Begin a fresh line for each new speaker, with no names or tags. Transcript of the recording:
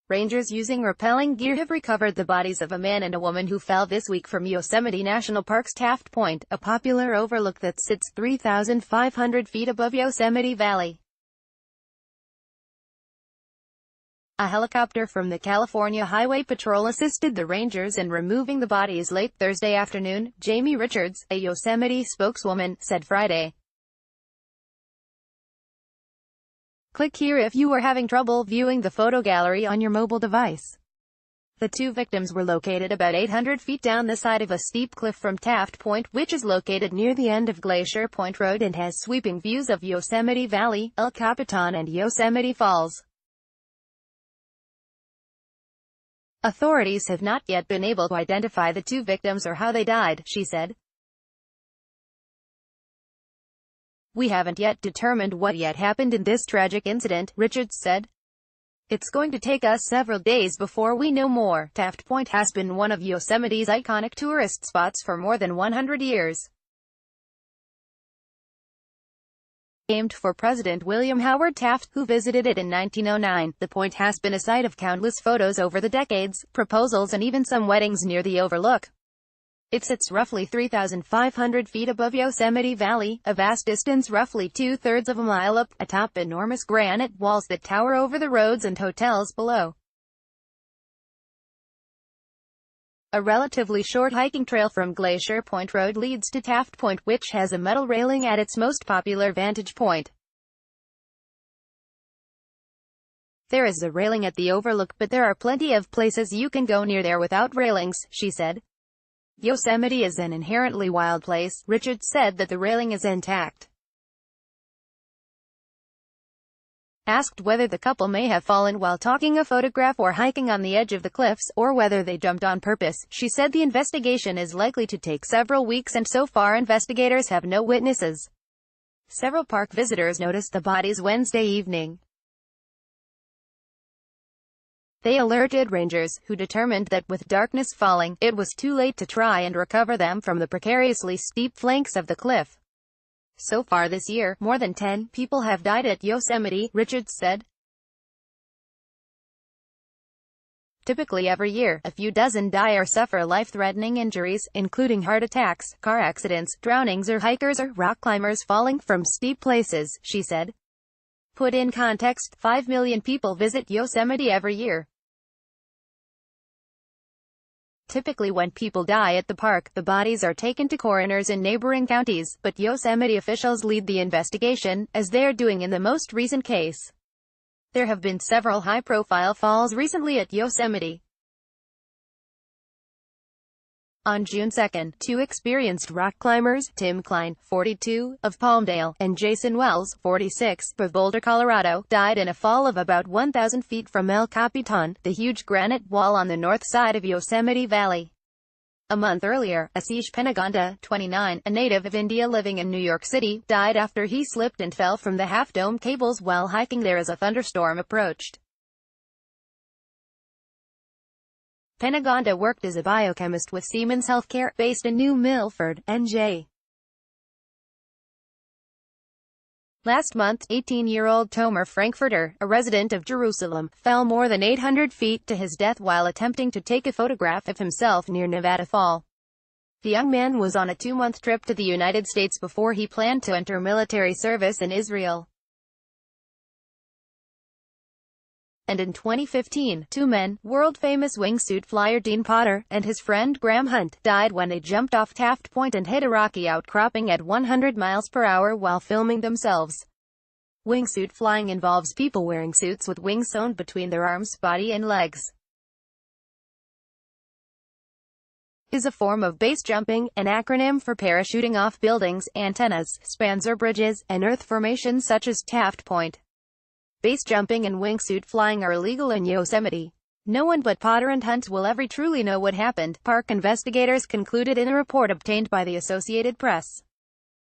Rangers using rappelling gear have recovered the bodies of a man and a woman who fell this week from Yosemite National Park's Taft Point, a popular overlook that sits 3,500 feet above Yosemite Valley. A helicopter from the California Highway Patrol assisted the Rangers in removing the bodies late Thursday afternoon, Jamie Richards, a Yosemite spokeswoman, said Friday. Click here if you are having trouble viewing the photo gallery on your mobile device. The two victims were located about 800 feet down the side of a steep cliff from Taft Point, which is located near the end of Glacier Point Road and has sweeping views of Yosemite Valley, El Capitan and Yosemite Falls. Authorities have not yet been able to identify the two victims or how they died, she said. We haven't yet determined what yet happened in this tragic incident, Richards said. It's going to take us several days before we know more. Taft Point has been one of Yosemite's iconic tourist spots for more than 100 years. Named for President William Howard Taft, who visited it in 1909, the point has been a site of countless photos over the decades, proposals and even some weddings near the overlook. It sits roughly 3,500 feet above Yosemite Valley, a vast distance roughly 2/3 of a mile up, atop enormous granite walls that tower over the roads and hotels below. A relatively short hiking trail from Glacier Point Road leads to Taft Point, which has a metal railing at its most popular vantage point. There is a railing at the overlook, but there are plenty of places you can go near there without railings, she said. Yosemite is an inherently wild place. Richards said that the railing is intact. Asked whether the couple may have fallen while taking a photograph or hiking on the edge of the cliffs, or whether they jumped on purpose, she said the investigation is likely to take several weeks and so far investigators have no witnesses. Several park visitors noticed the bodies Wednesday evening. They alerted rangers, who determined that with darkness falling, it was too late to try and recover them from the precariously steep flanks of the cliff. So far this year, more than 10 people have died at Yosemite, Richards said. Typically every year, a few dozen die or suffer life-threatening injuries, including heart attacks, car accidents, drownings or hikers or rock climbers falling from steep places, she said. Put in context, 5 million people visit Yosemite every year. Typically when people die at the park, the bodies are taken to coroners in neighboring counties, but Yosemite officials lead the investigation, as they're doing in the most recent case. There have been several high-profile falls recently at Yosemite. On June 2, two experienced rock climbers, Tim Klein, 42, of Palmdale, and Jason Wells, 46, of Boulder, Colorado, died in a fall of about 1,000 feet from El Capitan, the huge granite wall on the north side of Yosemite Valley. A month earlier, Ashish Penagonda, 29, a native of India living in New York City, died after he slipped and fell from the half-dome cables while hiking there as a thunderstorm approached. Penagonda worked as a biochemist with Siemens Healthcare, based in New Milford, NJ. Last month, 18-year-old Tomer Frankfurter, a resident of Jerusalem, fell more than 800 feet to his death while attempting to take a photograph of himself near Nevada Fall. The young man was on a 2-month trip to the United States before he planned to enter military service in Israel. And in 2015, two men, world-famous wingsuit flyer Dean Potter, and his friend Graham Hunt, died when they jumped off Taft Point and hit a rocky outcropping at 100 miles per hour while filming themselves. Wingsuit flying involves people wearing suits with wings sewn between their arms, body and legs. Is a form of base jumping, an acronym for parachuting off buildings, antennas, spans or bridges, and earth formations such as Taft Point. Base jumping and wingsuit flying are illegal in Yosemite. No one but Potter and Hunt will ever truly know what happened, park investigators concluded in a report obtained by the Associated Press.